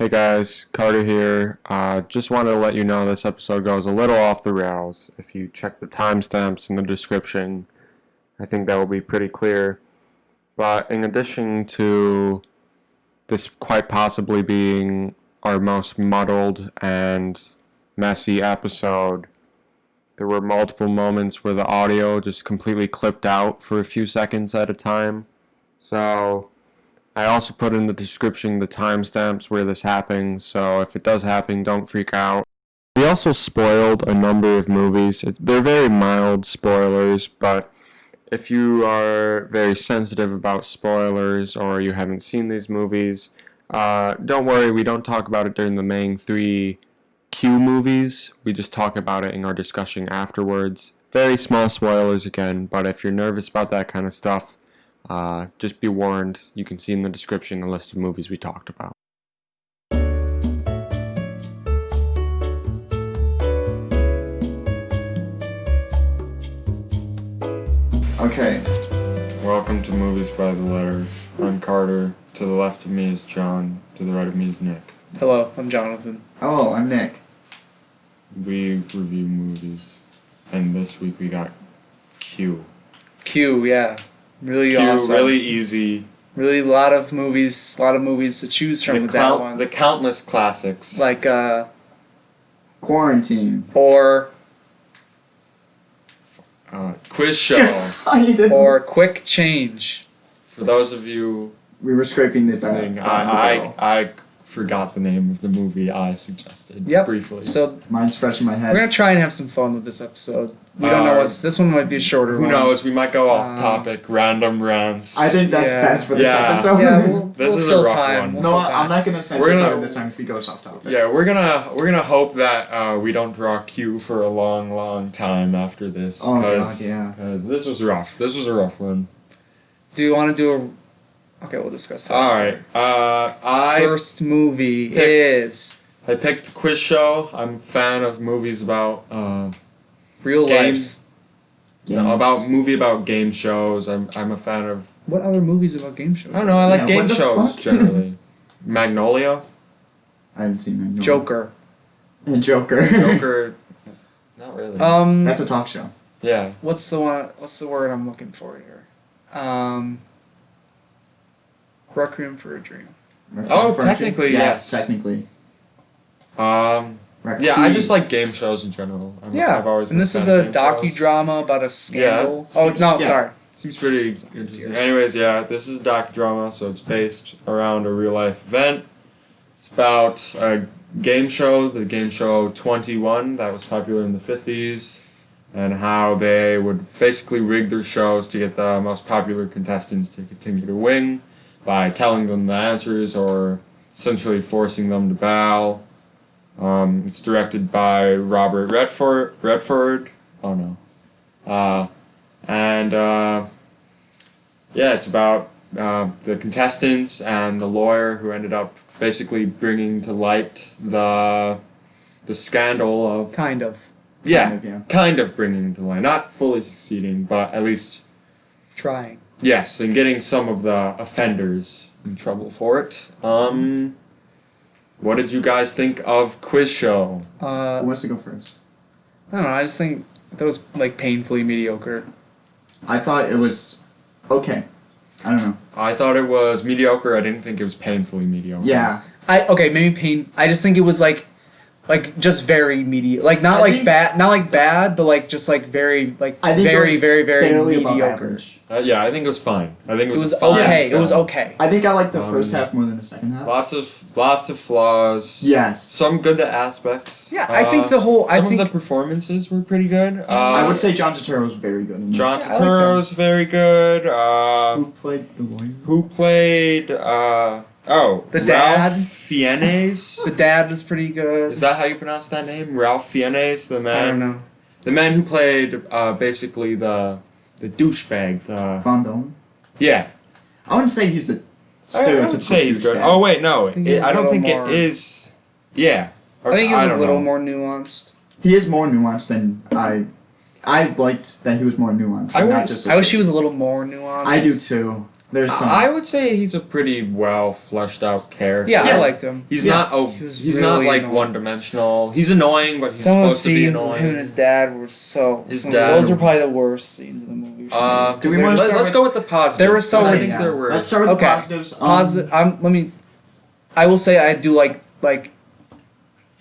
Hey guys, Carter here. Just wanted to let you know this episode goes a little off the rails. If you check the timestamps in the description, I think that will be pretty clear. But in addition to this quite possibly being our most muddled and messy episode, there were multiple moments where the audio just completely clipped out for a few seconds at a time. So I also put in the description the timestamps where this happens, so if it does happen, don't freak out. We also spoiled a number of movies. They're very mild spoilers, but if you are very sensitive about spoilers or you haven't seen these movies, don't worry, we don't talk about it during the main three Q movies. We just talk about it in our discussion afterwards. Very small spoilers again, but if you're nervous about that kind of stuff, just be warned, you can see in the description the list of movies we talked about. Okay. Welcome to Movies by the Letter. I'm Carter. To the left of me is John. To the right of me is Nick. Hello, I'm Jonathan. Hello, I'm Nick. We review movies, and this week we got Q. Q, yeah. Really Q, awesome. really easy. Really a lot of movies to choose from with that one. The countless classics. Like, Quarantine. or Quiz Show. Oh, you did. or Quick Change. For those of you We were scraping this listening, out. I forgot the name of the movie I suggested briefly. So Mine's fresh in my we're head. gonna try and have some fun with this episode. We don't know this one might be a shorter Who one. knows? We might go off topic, random rants. I think that's Yeah. best for this Yeah. episode. Yeah, This is a fill rough time. one. We'll No, fill I'm time. not gonna We're censor gonna- part of this time if we go off topic. Yeah, we're gonna hope that we don't draw Q for a long time after this. Oh, God, 'cause this was rough. This was a rough one. Do you want to do a... Okay, we'll discuss that. All right. First movie picked- is I picked Quiz Show. I'm a fan of movies about Real game. Life. About game shows. I'm a fan of. What other movies about game shows? I don't know. I like Yeah, game what the shows fuck? generally. Magnolia. I haven't seen that. No. Joker. And Joker. Joker. Not really. That's a talk show. Yeah. What's the word I'm looking for here? Requiem for a Dream. Oh, technically, yes. Technically. Yeah, I just like game shows in general. I've always and been this a is fan a of game shows. docudrama about a scandal. Yeah, Sorry. Seems pretty interesting. yours. Anyways, yeah, this is a docudrama, so it's based around a real life event. It's about a game show, the game show 21, that was popular in the 50s, and how they would basically rig their shows to get the most popular contestants to continue to win by telling them the answers or essentially forcing them to bow. It's directed by Robert Redford. Oh no. It's about the contestants and the lawyer who ended up basically bringing to light the scandal of Kind of. kind of bringing to light, not fully succeeding, but at least Trying. yes, and getting some of the offenders in trouble for it. What did you guys think of Quiz Show? Who wants to go first? I don't know. I just think that was like painfully mediocre. I thought it was okay. I don't know. I thought it was mediocre. I didn't think it was painfully mediocre. Yeah. I just think it was like just very mediocre. Like not like bad, but like just like very like I think very it was very very barely above mediocre. average. Yeah, I think it was fine. I think It it was was a fine okay. It film. was okay. I think I liked the first half more than the second half. Lots of flaws. Yes. Some good aspects. Yeah, I think the whole. Some of the performances were pretty good. I would say John Turturro was very good in this. John Yeah, I like Turturro was very good. Who played the lawyer? Who played? The Ralph dad. Fiennes. The dad was pretty good. Is that how you pronounce that name? Ralph Fiennes, the man. I don't know. The man who played basically the douchebag. Fondone. Yeah. I wouldn't say he's the I stereotypical would say he's good. douchebag. Oh wait, no. think he's I don't a think little it more- is. Yeah. I think it was a don't little know. more nuanced. He is more nuanced than I liked that he was more nuanced. I and not would- just. I wish he was a little more nuanced. I do too. There's some. I would say he's a pretty well fleshed out character. Yeah, I Yeah. liked him. He's Yeah. not. Oh, He was he's really not like annoying. one dimensional. He's annoying, but he's Some of the supposed to be scenes with annoying. him and his dad were so. His some- dad- Those were probably the worst scenes of the movie. For me. Do we They're wanna just- start Let's go with the positives. There were so I many- think there were. Let's start with Okay. the positives. Positive. Let me. I will say I do like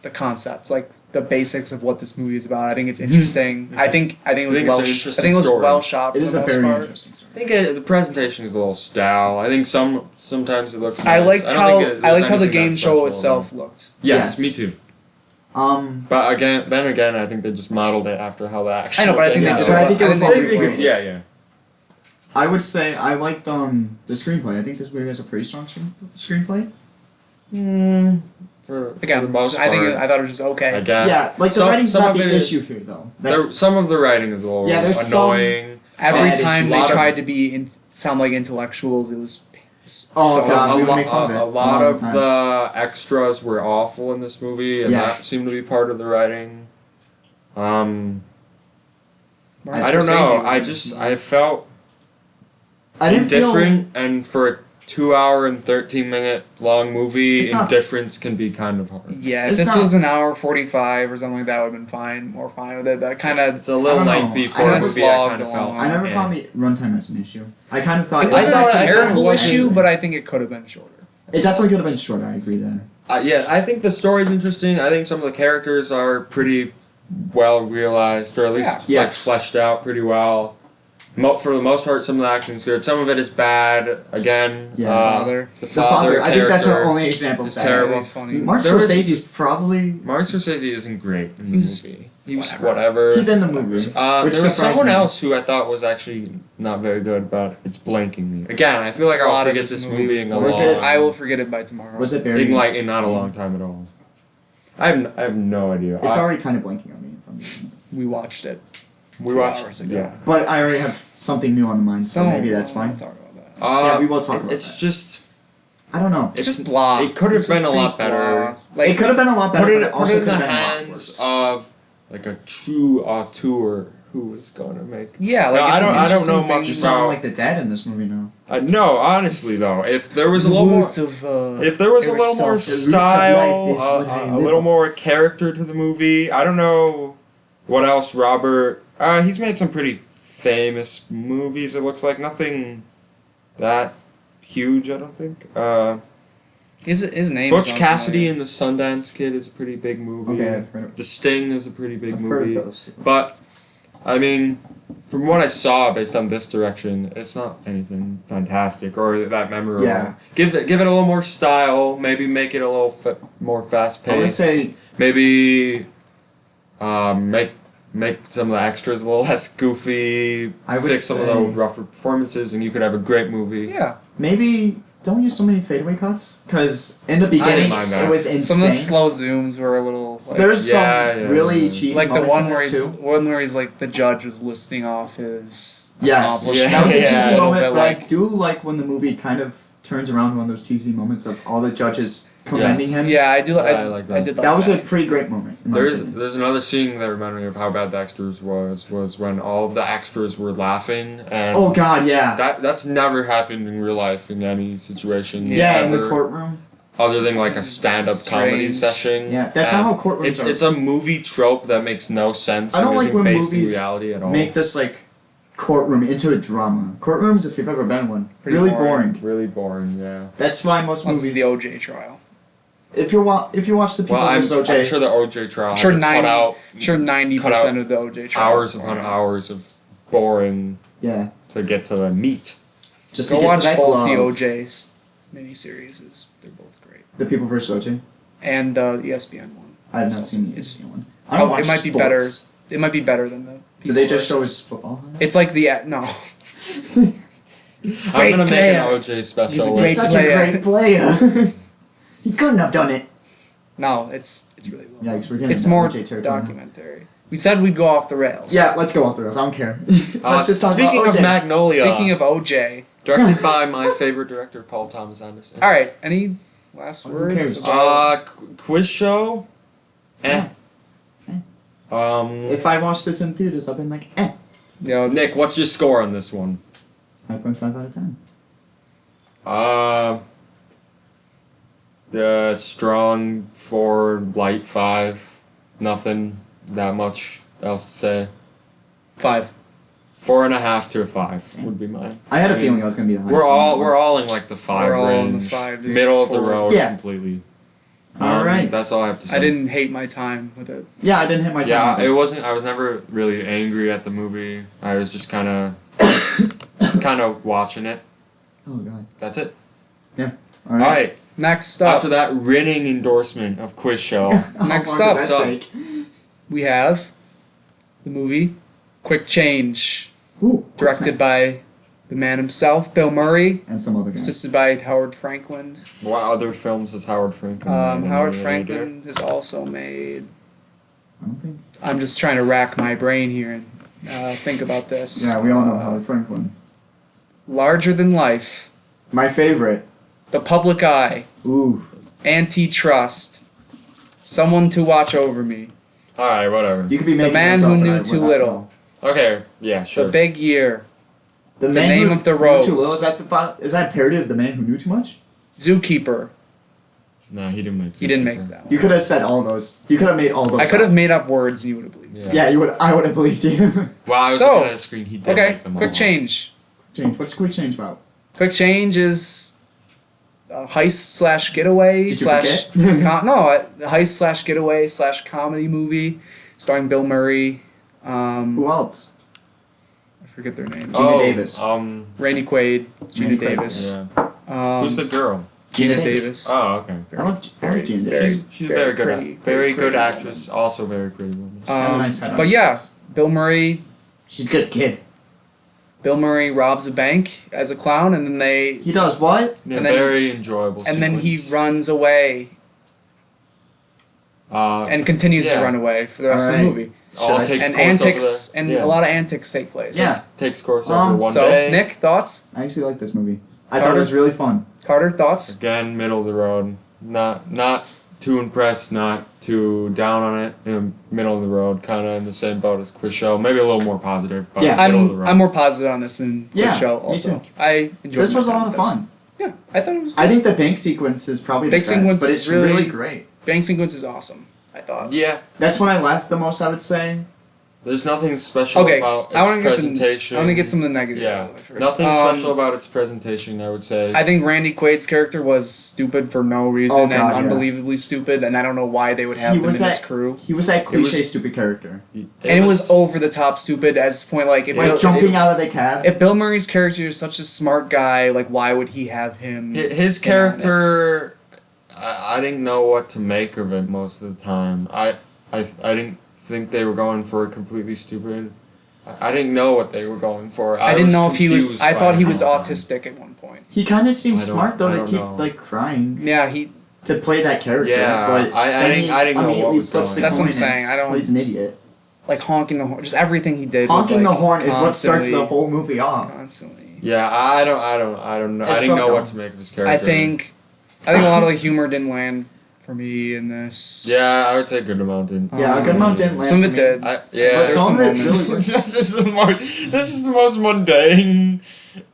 the concept, like the basics of what this movie is about. I think it's interesting. I think it was think well. it's an I interesting think it was story. well shot for It is the a most very part. interesting story. I think the presentation is a little stale. I think sometimes it looks. I nice. liked don't how think I there's liked how the anything game that show special itself about looked. it. Yes, Yes. me too. Um, But again, I think they just modeled it after how the actual. I know, but I think thing they is. did. But I think it was they well did recorded. Yeah, yeah. I would say I liked the screenplay. I think this movie has a pretty strong screenplay. For Again, the most I think part, I thought it was just okay. again, Yeah, like the some- writing's some not of the it is- issue here, though. That's, some of the writing is a little Yeah, there's some- annoying. Every Bad time issues. they Lot of- tried to sound like intellectuals, it was. Oh, so- God. A, we would lo- make fun of it a lot all the of time. the extras were awful in this movie, and that Yes. seemed to be part of the writing. Martin I don't Scorsese know. was in I this felt I didn't feel. indifferent, and for a 2 hour and 13-minute long movie, It's not- indifference can be kind of hard. movie. Yeah, if It's this not- was an hour 45 or something like that, I would have been fine with it. But kind of. It's a little I don't know. lengthy I for a never movie. I slogged kind of along. felt. I never eh. found the runtime as an issue. I kind of thought It wasn't thought- a I terrible thought it was- issue, but I think it could have been shorter. It definitely could have been shorter. I agree there. Yeah, I think the story's interesting. I think some of the characters are pretty well realized, or at least Yeah. like Yes. fleshed out pretty well. For the most part, some of the acting's good. Some of it is bad. Again, Yeah. Father. the The father. I think that's the character only example of is that. terrible. Very funny. Mark There was- Scorsese's probably. Martin Scorsese isn't great in the He's movie. He was whatever. whatever. He's in the movie. There which was surprised someone me. else who I thought was actually not very good, but it's blanking me. Again, I feel like A I'll lot of forget this this movie movie in a was long. it- I will forget it by tomorrow. Was it very? in not a long time at all. I have no idea. It's I- already kind of blanking on me. If I'm being honest. We watched it. we 2 watched. hours ago. Yeah. But I already have something new on the mind, so maybe that's we'll fine. talk about that. Yeah, we will talk about It's that. just. I don't know. It's just blah. It could have It's just been a lot pretty better. blah. Like It could have been a lot better. Put but it also in could the have been a lot hands worse. of like a true auteur who was going to make. yeah, like No, it's I an don't know interesting much You thing. sound about- like the dad in this movie now. No, honestly though, if there was a The little more. roots of, If there was a little more Aristotle. The roots of style, life is what I a live little on. more character to the movie, I don't know what else Robert. He's made some pretty famous movies. It looks like nothing that huge. I don't think. His name. Butch is on Cassidy there. and the Sundance Kid is a pretty big movie. Okay, I've heard of, The Sting is a pretty big I've heard movie. of those. But, I mean, from what I saw based on this direction, it's not anything fantastic or that memorable. Yeah. Give it a little more style. Maybe make it a little more fast I would paced. say Maybe make some of the extras a little less goofy. I would Fix some of the say- rougher performances, and you could have a great movie. Yeah, maybe don't use so many fadeaway cuts because in the beginning mind that. it was insane. some of the slow zooms were a little. Like, There's Yeah, some yeah, really yeah. cheesy like the moments one in where this he's too. one where he's like the judge was listing off his. Yes, accomplishments. that was a Yeah, cheesy a little moment, bit but I like- do like when the movie kind of turns around one of those cheesy moments of all the judges commending him. Yeah, I do. I like that. I did like That was a pretty great moment. in my opinion. There's another scene that reminded me of how bad the extras was when all of the extras were laughing and Oh God, yeah. that's never happened in real life in any situation Yeah, in ever, the courtroom. other than like a stand-up comedy Strange. session. Yeah, that's And not how courtrooms it's are. it's a movie trope that makes no sense I don't and like isn't when based in movies reality at all. Make this like courtroom into a drama. Courtrooms, if you've ever been one, Pretty really boring. boring. Really boring, yeah. That's why most This movies. is the OJ trial. If you watch the people Well, I'm versus OJ, sure the OJ trial I'm had sure to cut out 90% of the OJ trial. hours upon hours of boring yeah, to get to the meat. just Go to get watch to that both glove. the OJ's miniseries. They're both great. The people versus OJ. And the ESPN one. I have not It's- seen the it's- ESPN one. I don't Oh, watch it might be sports. better. It might be better than the. Do People they just versus- show his football? highlights? It's like the no. I'm gonna make player. an OJ special. He's a with- He's great such player. a great player. He couldn't have done it. No, it's really well. Yikes, we're getting It's into more OJ territory now. documentary. We said we'd go off the rails. Yeah, let's go off the rails. I don't care. Let's just talk speaking about of OJ. Magnolia, Speaking of OJ, directed by my favorite director, Paul Thomas Anderson. all right. Any last Who words? cares? about- Quiz show. Eh. Um, If I watched this in theaters, I've been like, you know, Nick, what's your score on this one? 5.5 out of 10. The strong 4, light 5. Nothing that much else to say. 5. 4.5 to a 5 would be mine. I had a feeling I was gonna be the highest. We're all in like the 5 We're all in range. the 5 to Middle of the 4. road Yeah. completely. All right. That's all I have to say. I didn't hate my time with it. Yeah, I didn't hit my time. Yeah, either. it wasn't. I was never really angry at the movie. I was just kind of watching it. Oh god. That's it. All All right. Next up, After that ringing endorsement of Quiz Show. Next How long up, did so- that take? we have the movie Quick Change, Ooh, directed by the man himself, Bill Murray, and some other guy. assisted by Howard Franklin. What other films has Howard Franklin made? Howard Any Franklin has also made. I don't think. I'm just trying to rack my brain here and think about this. Yeah, we all know Howard Franklin. Larger Than Life, My favorite. The Public Eye, Ooh. Antitrust, Someone to Watch Over Me, Alright, whatever. You could be making Man this Who up, but Knew I would Too not Little. know. Okay, yeah, sure. The Big Year, The The Man Name Who of the Knew Rose. Too Little, is that a parody of The Man Who Knew Too Much? Zookeeper. No, he didn't make. He didn't make that You one. could have said all those. You could have made all those. I could have up. made up words and you would have believed. Yeah. Yeah, you would. I would have believed you. Well, I was So, looking at the screen. He did Okay, make them Quick all. Change. Change. What's Quick Change about? Quick Change is a heist / getaway Did you slash forget? a heist / getaway / comedy movie starring Bill Murray. Who else? I forget their names. Gina Oh, Davis. Randy Quaid, Gina Randy Quaid, Davis. Yeah. Who's the girl? Gina Gina Davis. Davis. Oh, okay. I love Gina very- Davis. She's very very good. pretty, Very very good pretty actress. Also very pretty woman. got a nice head on But her. yeah, Bill Murray. She's a good kid. Bill Murray robs a bank as a clown, and then He does what? Yeah, and then- very enjoyable. and then he sequence. runs away Uh, and continues to yeah. run away for the rest of the Alright. movie. all Should I- takes And course antics over and yeah. a lot of antics take place. Yeah. Takes course over one So, day. Nick, thoughts? I actually like this movie. I thought Carter? it was really fun. Carter, thoughts? Again, middle of the road. Not too impressed, not too down on it. Middle of the road, kind of in the same boat as Quiz Show. Maybe a little more positive, but Yeah. middle of the road. I'm more positive on this than Yeah, the show. me Also, too. I enjoyed. This my was a time lot of with this. fun. Yeah, I thought it was. I think the bank sequence is probably the Bank best, sequence but is it's really- really great. Bank sequence is awesome. I thought. Yeah, That's when I laughed the most, I would say. there's nothing special Okay, about its I want to get presentation. I want to get some of the negatives Yeah, out of the way first. nothing special about its presentation, I would say. I think Randy Quaid's character was stupid for no reason Oh, God, yeah. and unbelievably stupid, and I don't know why they would have He him in was this that- crew. He was that cliche was- stupid character. And it was over the top stupid as the point like if Like Bill, jumping out of the cab. if Bill Murray's character is such a smart guy, like why would he have him? His in on it? character, I didn't know what to make of it most of the time. I didn't think they were going for completely stupid. I didn't know what they were going for. I didn't was know if he was. confused I by thought it he the was whole time. autistic at one point. He kind of seemed I don't- smart though I to don't keep know. like crying Yeah, he. to play that character. Yeah, but I then didn't- he I didn't know what immediately was flips going the on. That's what I'm coin and saying, I just don't- plays an idiot. Like honking the horn, just everything he did. was, Honking like, the horn is what starts the constantly- whole movie off. Constantly. Yeah, I don't know. I It's didn't so know what dumb. to make of his character. I think a lot of the humor didn't land for me in this. Yeah, I would say a good amount didn't. Yeah, a good amount didn't land. Some for of it me. did. But Yeah. some of it really moments. was. This is the most mundane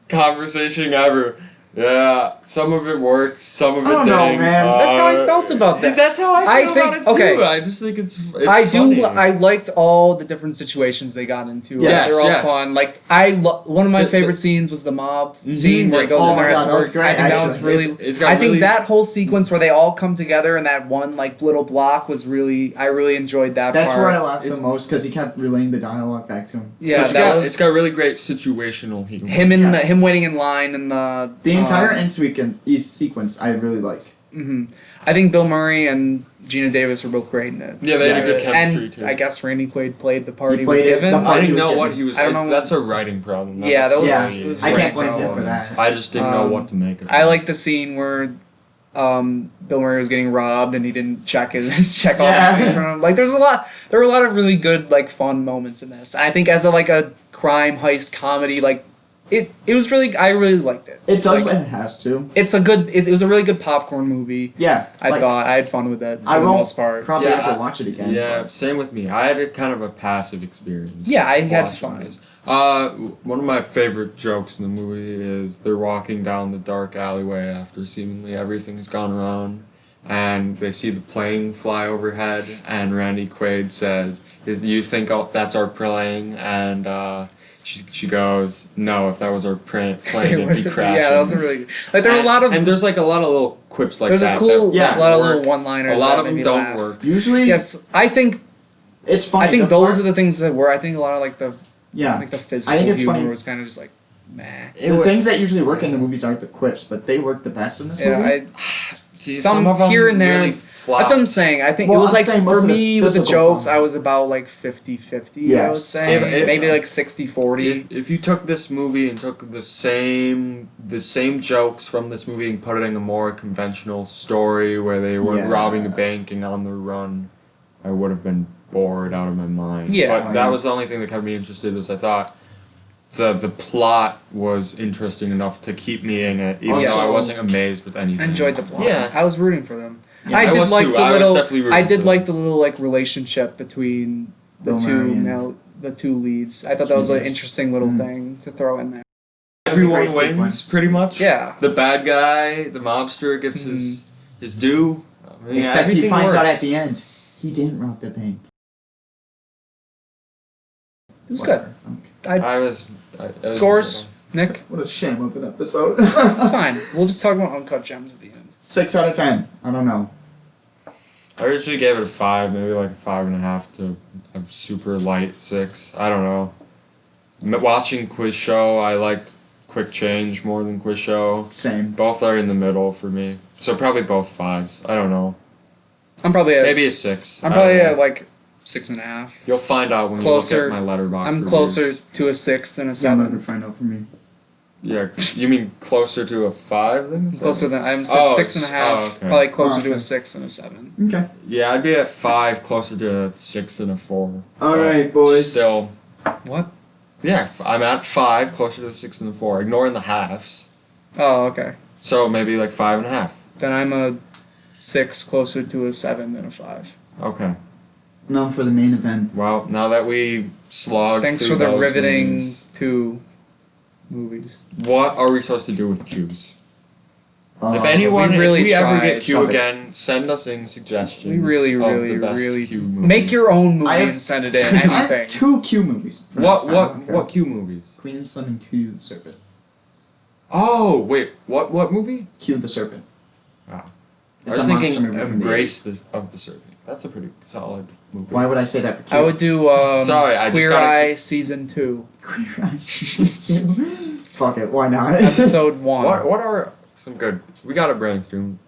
conversation ever. Yeah, some of it worked, some of it I don't didn't. know, man. That's how I felt about that. That's how I I feel think- about it too. okay. I just think it's I funny. do. I liked all the different situations they got into. Like, Yes, they're all yes. fun. Like one of my favorite scenes was the mob scene where he yes. goes Oh in there my as God, to that was work. great, I think that was actually. really. It's got I think really- that whole sequence where they all come together in that one like little block was really. I really enjoyed that. That's part. where I laughed It's- the most because he kept relaying the dialogue back to him. Yeah, So it's that got, was it's got really great situational humor. him in Yeah. him waiting in line and the The entire end sequence I really like. hmm I think Bill Murray and Gina Davis were both great in it. Yeah, they had Yes. good chemistry And too. I guess Randy Quaid played the part He he was played it- given. the I part- didn't he was know what given. he was. I don't know. That's a writing problem. not Yeah, that was- necessarily it was his I great can't blame him problem. for that. I just didn't know Um, what to make of it. I like the scene where Bill Murray was getting robbed and he didn't check check all Yeah. the money from him. Like there were a lot of really good like fun moments in this. I think as a crime heist comedy like it was really, I really liked it. It does Like, what it has to. it's a good, it was a really good popcorn movie. Yeah. I like, thought I had fun with it for I the won't most part. probably Yeah, ever watch it again. Yeah, but- same with me. I had a kind of a passive experience. Yeah, I had watching fun. this. One of my favorite jokes in the movie is they're walking down the dark alleyway after seemingly everything's gone wrong, and they see the plane fly overhead, and Randy Quaid says, "You think that's our plane?" And she goes, "No, if that was our plane, it'd be crashing." Yeah, that was a really like there were a lot of and there's like a lot of little quips like there's that. a cool that Yeah. lot of work. little one-liners. A lot that of made them me don't laugh. work. Usually, Yes, I think it's funny. I think The those part- are the things that were. I think a lot of like the Yeah. like the physical I think it's humor funny. was kind of just like meh. The things that usually work in the movies aren't the quips, but they work the best in this Yeah, movie. I, See, some of them here and there. really That's what I'm saying. I think Well, it was I'm like saying most for of the me with the physical jokes, I comedy. was about like 50-50, I Yes. was saying. If- Maybe like 60-40. If you took this movie and took the same jokes from this movie and put it in a more conventional story where they were Yeah. robbing a bank and on the run, I would have been bored out of my mind. Yeah. But that was the only thing that kept me interested. Was I thought the plot was interesting enough to keep me in it, even Yes. though I wasn't amazed with anything. I enjoyed the plot. Yeah. I was rooting for them. Yeah, I I did was like too. the I was little. definitely rooting I did for like them. the little like relationship between the Bill two Murray and- male, the two leads. I thought that was an Jesus. interesting little Mm. thing to throw in there. Everyone It was a great wins, sequence. pretty much. Yeah. The bad guy, the mobster, gets his due. I mean, Except he everything finds out works. at the end he didn't rob the bank. It was good. Whatever. I was Scores, Nick. What a shame of an episode. It's fine. We'll just talk about Uncut Gems at the end. 6 out of 10. I don't know. I originally gave it a 5, maybe like a 5.5 to a super light 6. I don't know. Watching Quiz Show, I liked Quick Change more than Quiz Show. Same. Both are in the middle for me, so probably both 5s. I don't know. I'm probably at Maybe a 6. I'm I don't probably know. at like 6.5. You'll find out when Closer- you look at my Letterboxd. I'm reviews. closer to a 6 than a You'll never 7. find out for me. Yeah, you mean closer to a 5 than a 7? Closer than I'm Oh, 6.5. oh, okay. Probably closer Oh, to okay. a 6 than a 7. Okay. Yeah, I'd be at 5, closer to a 6 than a 4. All But right, boys. Still, What? yeah, I'm at 5, closer to the 6 than the 4, ignoring the halves. Oh, okay. So maybe like 5.5. Then I'm a 6 closer to a 7 than a 5. Okay. Now for the main event. Well, now that we slogged Thanks through for the those riveting movies, 2 movies. what are we supposed to do with cues? If Uh, anyone, we really if we ever tried. get Q Stop it. again, send us in suggestions We really, of really, the best really Q movies. make your own movie I have- and send it in. I have Anything. 2 Q movies. for What this, I don't care. what Q movies? Queen Slim and Q the Serpent. Oh wait, what movie? Q the Serpent. Wow. It's I was a monster thinking movie from the Embrace of the Serpent. That's a pretty solid movie. Why would I say that for Q? I would do Sorry, I just Queer gotta- Eye Season 2, Queer Eye. Fuck it, why not? Episode 1. What are some good? We gotta brainstorm.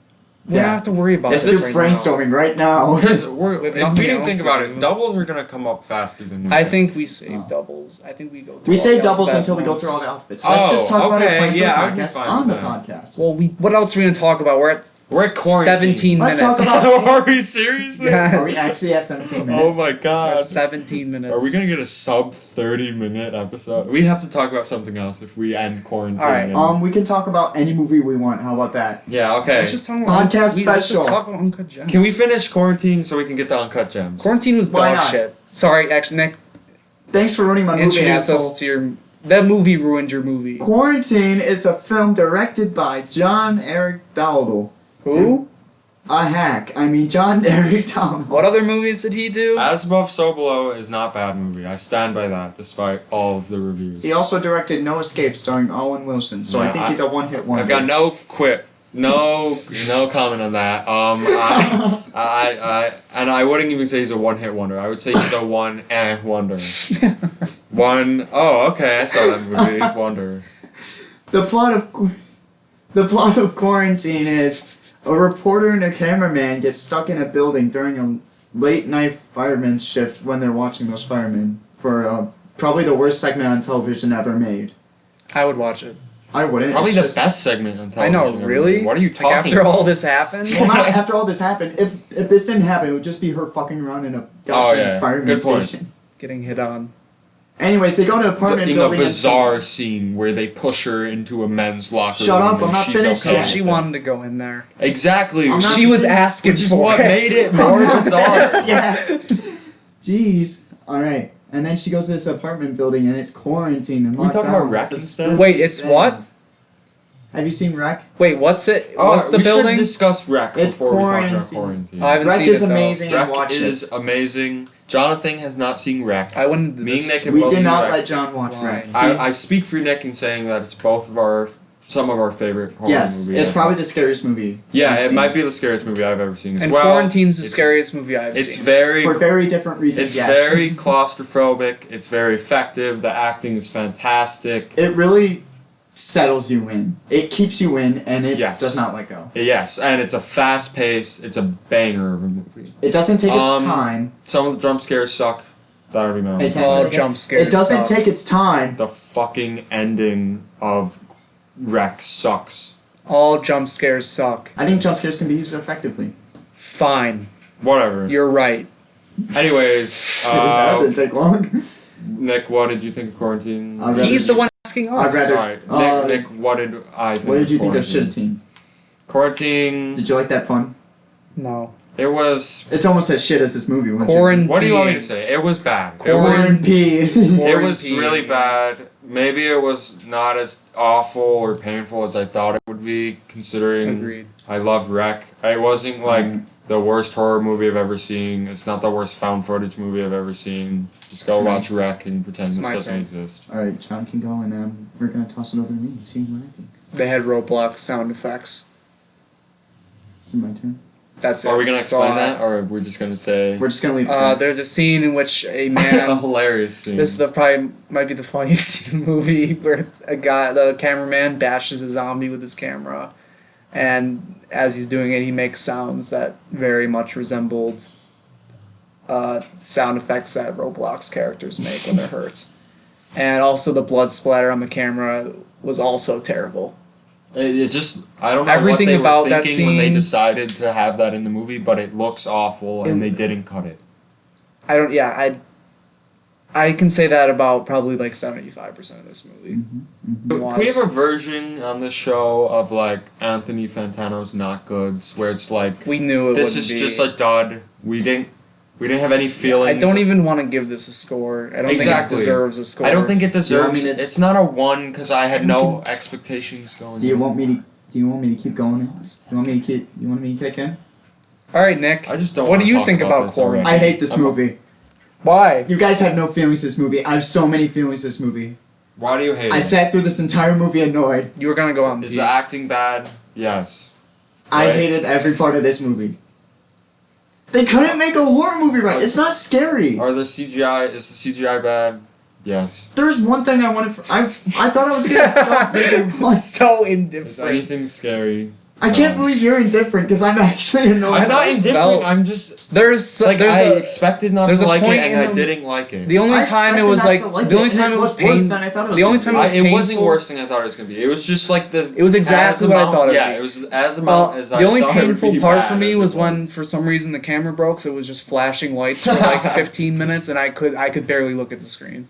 We don't have to worry about It's this just right now. brainstorming right now. Because We have if we nothing didn't else think to about do. it, doubles are gonna come up faster than. I think we save doubles. I think we go through We all save the doubles alphabet until we go once. through all the alphabets. Let's just talk about okay, it playing yeah, for I'd be the podcast fine on the with that. podcast. Well, what else are we going to talk about? We're at We're at quarantine. 17 Let's minutes. talk about- Are we seriously? Yes. Are we actually at 17 Oh minutes? my We're god. at 17 minutes. Are we gonna get a sub 30-minute episode? We have to talk about something else if we end quarantine. Alright, and- We can talk about any movie we want. How about that? yeah, okay. Let's just talk about Podcast let's just special. talk about Uncut Gems. Can we finish quarantine so we can get to Uncut Gems? Quarantine was Why dog not? shit. Sorry, actually, Nick, Thanks for ruining my movie, introduce asshole. us to your. That movie ruined your movie. Quarantine is a film directed by Erick Dowdle. Who? A hack. I mean, Erick Dowdle. What other movies did he do? As Above, So Below is not a bad movie. I stand by that, despite all of the reviews. He also directed No Escape, starring Owen Wilson. So I Yeah, think he's a one-hit wonder. I've got no quip. No comment on that. And I wouldn't even say he's a one-hit wonder. I would say he's a wonder. Oh, okay, I saw that movie. Wonder. The plot of Quarantine is a reporter and a cameraman get stuck in a building during a late-night fireman shift when they're watching those firemen for probably the worst segment on television ever made. I would watch it. I wouldn't. Probably it's the just- best segment on I television. know, ever really? made. What are you Like, talking after about? all this happened? Well, not after all this happened. If this didn't happen, it would just be her fucking around in a goddamn yeah. fireman Good point. station. Getting hit on. Anyways, they go to an apartment In a building. bizarre scene where they push her into a men's locker Shut room up, and I'm not she's finished okay yet. Oh, she with it. wanted to go in there. Exactly. I'm not- She was asking Which is for what it. made it more bizarre. Yeah. Jeez. All right. And then she goes to this apartment building and it's quarantined and Can we locked talk down about with Wreck the instead? spooky Wait, it's what? things. Have you seen Wreck? Wait, what's it? What's the we building? should discuss Wreck It's before we talk about quarantine. quarantine. I haven't Wreck seen is it, though. amazing and Wreck watch is it. amazing. Jonathan has not seen Wreck. I wouldn't do Me and this. Nick have We both did seen not Wreck. let John watch Why? Wreck. I speak for Nick in saying that it's some of our favorite horror Yes, movies. it's probably the scariest movie. Yeah, I've it seen. might be the scariest movie I've ever seen as And well. Quarantine's the It's- scariest movie I've It's seen. very For very different reasons, It's yes. very claustrophobic. It's very effective. The acting is fantastic. It really settles you in. It keeps you in, and it Yes. does not let go. Yes, and it's a fast pace. It's a banger of a movie. It doesn't take its Um, time. Some of the jump scares suck. That already know. Hey, can I Oh, say it again? jump scares It doesn't suck. take its time. The fucking ending of Wreck sucks. All jump scares suck. I think jump scares can be used effectively. Fine. Whatever. You're right. Anyways, that didn't take long. Nick, what did you think of Quarantine? I read He's it. the one asking us. I'd rather- Sorry, Nick, what did I think What did you think of Quarantine? Shit Team? Quarantine. Did you like that pun? No. It was. It's almost as shit as this movie. wouldn't you? Quarantine. What do you want me to say? It was bad. It was, Quarantine. it was Quarantine. really bad. Maybe it was not as awful or painful as I thought it would be, considering Agreed. I loved Wreck. It wasn't like Mm. the worst horror movie I've ever seen. It's not the worst found footage movie I've ever seen. Just go Okay. watch Wreck and pretend It's this my doesn't turn. exist. Alright, John can go and we're gonna toss it over to me. See what I think. They had Roblox sound effects. It's my turn. That's it. Are we gonna That's all explain I- that, or we're just gonna say We're just gonna leave it there. There's a scene in which a a man. hilarious scene? This is might be the funniest scene in the movie where the cameraman bashes a zombie with his camera, and as he's doing it, he makes sounds that very much resembled sound effects that Roblox characters make when they're hurt. And also the blood splatter on the camera was also terrible. It just I don't know Everything what they about were that thinking when they scene- decided to have that in the movie, but it looks awful and It- they didn't cut it. I can say that about probably like 75% of this movie. Can we have a version on this show of like Anthony Fantano's Not Goods, where it's like We knew it this wouldn't is be. just a dud. We didn't have any feelings. I don't even want to give this a score. I don't Exactly. think it deserves a score. I don't think it deserves. me to- It's not a 1 because I had no expectations going. Do you in. want me to keep going? You want me to kick in? All right, Nick. I just don't. What do wanna you talk think about this already. Quarantine? I hate this I'm- movie. Why? You guys have no feelings this movie. I have so many feelings this movie. Why do you hate I it? sat through this entire movie annoyed. You were gonna go on. Is the acting bad? Yes. I Right. hated every part of this movie. They couldn't make a horror movie right. It's not scary. Are the CGI? Is the CGI bad? Yes. There's one thing I wanted. I thought I was gonna make it once. so Is indifferent. anything scary? I can't believe you're indifferent because I'm actually annoyed. I'm not I indifferent. felt- I'm just There's like there's I a, expected not there's to a like it, point and in I the- didn't like it. the only I time it expected was not like to like the only and time it was worse pain. than I thought it was The only gonna time be. it was It wasn't painful. worse than I thought it was gonna be. It was just like the. It was exactly what I thought it would Yeah, be. it was as Well, amount as I the only thought it would painful be part bad for me as it was when, for some reason, the camera broke, so it was just flashing lights for like 15 minutes, and I could barely look at the screen.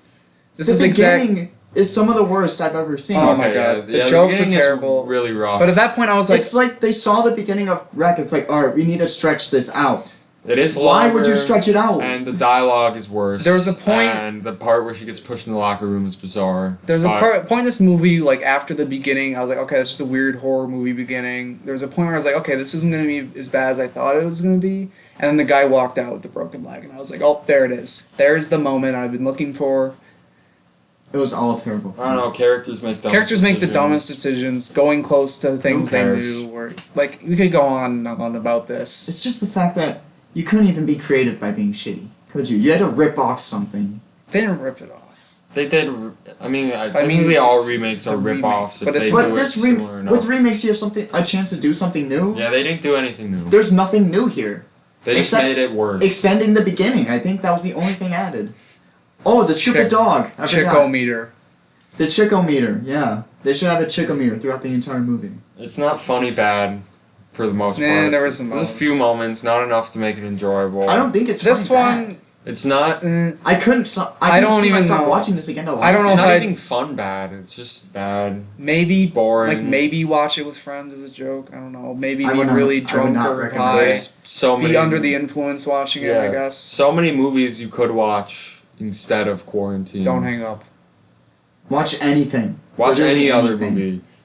This The is exact. beginning is some of the worst I've ever seen. Oh my God. The jokes are beginning is terrible. Really rough. But at that point, I was like, It's like they saw the beginning of Wreck. It's like, alright, we need to stretch this out. it is Why would you longer, stretch it out? And the dialogue is worse. There was a point- and the part where she gets pushed in the locker room is bizarre. there's a But point in this movie, like after the beginning, I was like, okay, that's just a weird horror movie beginning. There was a point where I was like, okay, this isn't going to be as bad as I thought it was going to be. And then the guy walked out with the broken leg, and I was like, oh, there it is. There's the moment I've been looking for. It was all terrible. I don't know. Characters make dumb Characters make the decisions. dumbest decisions, going close to things they cares? knew. Or like we could go on and on about this. It's just the fact that you couldn't even be creative by being shitty, could you? You had to rip off something. They didn't rip it off. They did. I mean, technically all it's- remakes it's a are remake, rip-offs if but it's they not- do But it this similar enough. with remakes, you have a chance to do something new. Yeah, they didn't do anything new. There's nothing new here. They just except made it worse. Extending the beginning. I think that was the only thing added. Oh, the stupid Chick- dog. I forgot. Chick-o-meter. The Chick-o-meter, yeah. They should have a Chick-o-meter throughout the entire movie. It's not funny bad for the most Nah, part. there was some There's a moments. few moments, not enough to make it enjoyable. I don't think it's This funny one, bad. It's not. I couldn't. I don't see even myself know. watching this again. To I don't It's know not if even fun bad. It's just bad. maybe It's boring. like maybe watch it with friends as a joke. I don't know. Maybe I be would not- really I would drunk not or recommend high. There's so many. Be under the influence watching it. I guess. So many movies you could watch instead of quarantine. Don't hang up. Watch anything. Watch Literally any other anything.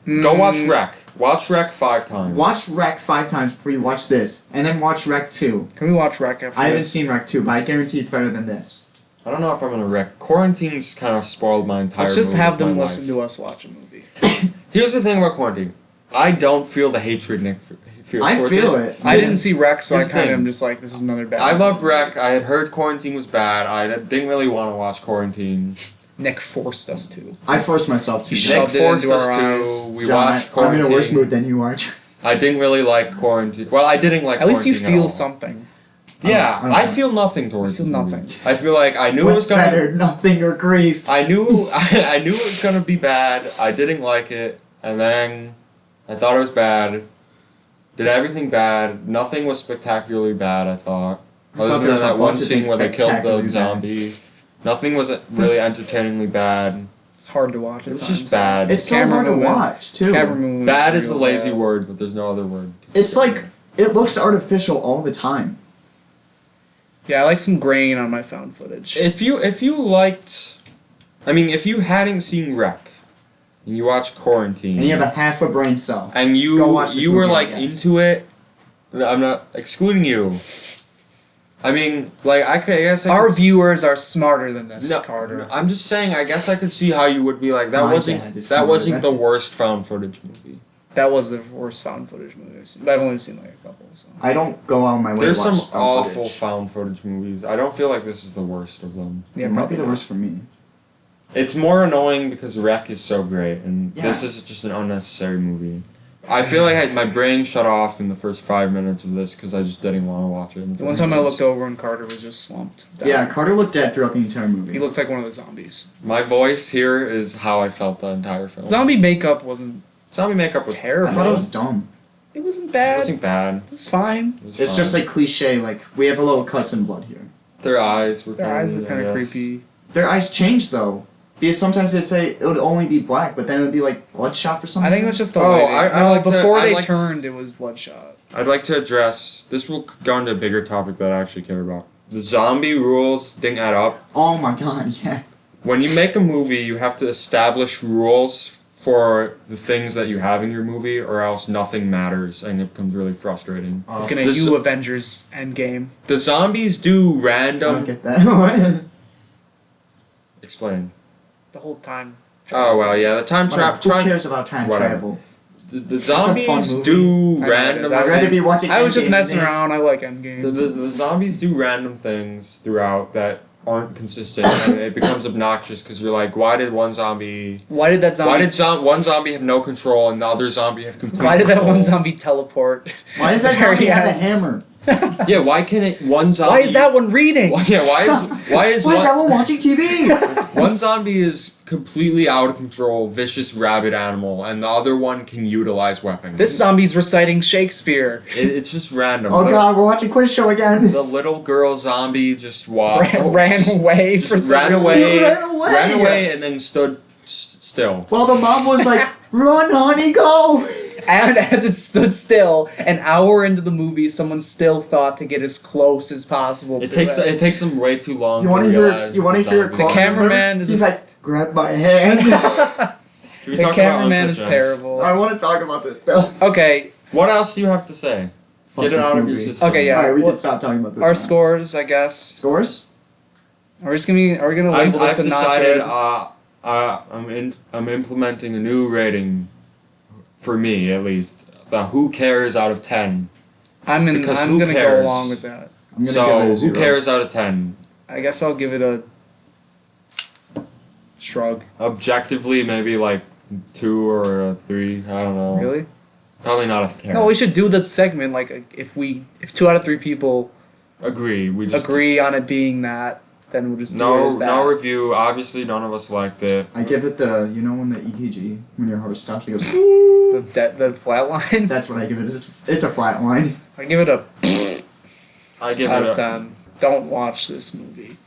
movie. Go watch Rec. Watch Rec 5 times. Watch Rec 5 times before you watch this, and then watch Rec 2. Can we watch Rec after I haven't this? seen Rec 2, but I guarantee it's better than this. I don't know if I'm gonna Rec. Quarantine just kind of spoiled my entire. Let's just mood have of them my listen life. to us watch a movie. Here's the thing about quarantine. I don't feel the hatred Nick feels I towards feel it. it. I didn't see Rec, so I Here's the kind of thing. am just like, this is another bad. I love movie. Rec. I had heard quarantine was bad. I didn't really want to watch quarantine. Nick forced us to. I forced myself to. You John. Nick shoved it forced into us our to. eyes. We John, watched I'm in a worse quarantine. mood than you are. I didn't really like quarantine. Well, I didn't like At least quarantine you feel all. something. Yeah, I don't I know. feel nothing towards I feel this movie. nothing. I feel like I knew it What's was gonna. better, nothing or grief? I knew I knew it was gonna be bad. I didn't like it, and then I thought it was bad. Did everything bad. Nothing was spectacularly bad. I thought, I thought other there than was a that one bunch of scene things where they killed spectacularly the bad. zombie. Nothing was really entertainingly bad. It's hard to watch. It At was times. just bad. It's so Camera hard to movement. watch, too. Camera movement Bad is a real lazy bad. word, but there's no other word. to It's describe like, it looks artificial all the time. Yeah, I like some grain on my found footage. If you liked, I mean, if you hadn't seen Rec, and you watched Quarantine, And you have a half a brain cell. and Go you watch this were movie, I like guess. into it, I'm not excluding you. I mean, like I guess I Our could, viewers are smarter than this, No, Carter. I'm just saying. I guess I could see how you would be like that. My wasn't dad is that smarter wasn't than the worst found footage movie. That was the worst found footage movie I've seen. But I've only seen like a couple. So. I don't go out of my way There's to watch some found awful footage. found footage movies. I don't feel like this is the worst of them. Yeah, It might probably be the not. worst for me. It's more annoying because Rec is so great, and Yeah. this is just an unnecessary movie. I feel like my brain shut off in the first 5 minutes of this because I just didn't want to watch it. in the The one first time I place. looked over and Carter was just slumped down. Yeah, Carter looked dead throughout the entire movie. He looked like one of the zombies. My voice here is how I felt the entire film. Zombie makeup wasn't Zombie makeup was I terrible. thought it was dumb. It wasn't It bad. wasn't bad. It was fine. It was It's fine. just like cliche, like, we have a little cuts and blood here. Their eyes were Their kinda eyes were neat, kind I of guess. creepy. Their eyes change, though. Because sometimes they say it would only be black, but then it would be like bloodshot or something. I think it was just the Oh, lighting. I No, like to- before I they like to- turned, it was bloodshot. I'd like to address this. Will go into a bigger topic that I actually care about. The zombie rules didn't add up. Oh my god, yeah. When you make a movie, you have to establish rules for the things that you have in your movie, or else nothing matters, and it becomes really frustrating. Looking at this- you, Avengers Endgame. The zombies do I don't random. get that. Explain. The whole time. Oh well, yeah. The time Whatever, trap. Who cares about time Whatever. travel? The a fun zombies movie. do I know it is. random. I'd rather be watching. I was just Endgame messing than this. around. I like Endgame. The zombies do random things throughout that aren't consistent, and it becomes obnoxious because you're like, why did one zombie? Why did that zombie? Why did one zombie have no control and the other zombie have complete? Why did that control? one zombie teleport? Why does that Very zombie have a ends. hammer? Yeah, why can it one zombie? Why is that one reading? Why is Why is that one watching TV? one zombie is completely out of control, vicious rabid animal, and the other one can utilize weapons. This zombie's reciting Shakespeare. It's just random. Oh The- god, we're watching quiz show again. The little girl zombie just walked. Ran away for Just some ran reason. away, Ran away. and then stood still. Well, the mom was like, "Run, honey, go!" And as it stood still, an hour into the movie, someone still thought to get as close as possible. It to takes it. them way too long. You want to hear? You want to hear a zombies. quote? cameraman is He's a- like, "Grab my hand." Can we The talk about cameraman Uncut is Gems? terrible. I want to talk about this though. Okay, What else do you have to say? Fuck Get it this out of your movie. system. Okay, yeah. All right, we What- can stop talking about this. our now. scores, I guess. Scores? Are we gonna I've label this a not decided. good? I'm implementing a new rating, for me at least. The who cares out of 10. because I'm who gonna go cares? along with that. I'm gonna So give it a who 0. cares out of 10? I guess I'll give it a shrug. Objectively, maybe like 2 or a 3. I don't know. Really? Probably not a fair. No, we should do the segment like if 2 out of 3 people agree. We just agree on it being that, then we'll just do it no as that. no review. Obviously, none of us liked it. I give it the, you know, when the EKG, when your heart stops, it goes. The flat line. That's what I give it. It's a flat line. I give it a I give out it of a. 10. don't watch this movie.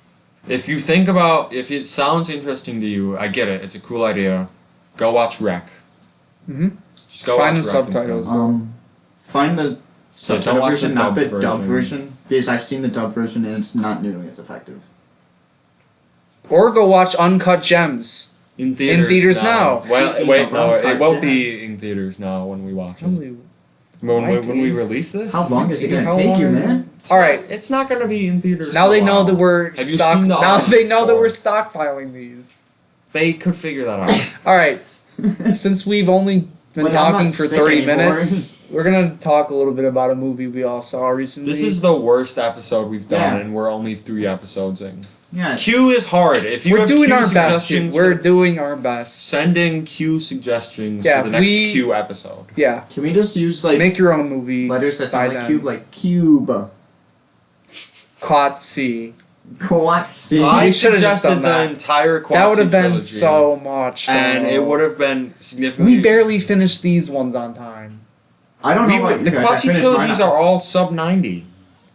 If it sounds interesting to you, I get it. It's a cool idea. Go watch Rec. Mm-hmm. Just go Find watch the Rec subtitles. Find the subtitle watch version, the not the dubbed dubbed version. version, because I've seen the dubbed version and it's not nearly as effective. Or go watch Uncut Gems. In theaters now. Well, Speaking wait, of no, it Uncut won't Gems. be in theaters now when we watch it. Might When we be. release this? How long is it gonna How take long you, are man? It's All not- right. It's not going to be in theaters Now for a they know while. that we're Have you stock. seen the Now they audience know that we're score? stockpiling these. They could figure that out. All right. Since we've only been Like, I'm talking not for sick 30 anymore. minutes, we're gonna talk a little bit about a movie we all saw recently. This is the worst episode we've done, Yeah. and we're only 3 episodes in. Yeah. Q is hard. If you we're have doing Q our best. suggestions, We're for- doing our best. send in Q suggestions Yeah, for the next we- Q episode. Yeah. Can we just use like Make your own movie. letters that by sound like them. cube, like cube? Quatsi. Quatsi. I We should've just suggested done the that. entire Quatsi That would have been trilogy, so much. and though. it would have been significantly. We barely finished these ones on time. I don't know about you the guys. I Quatsi finished trilogies mine. are all sub 90.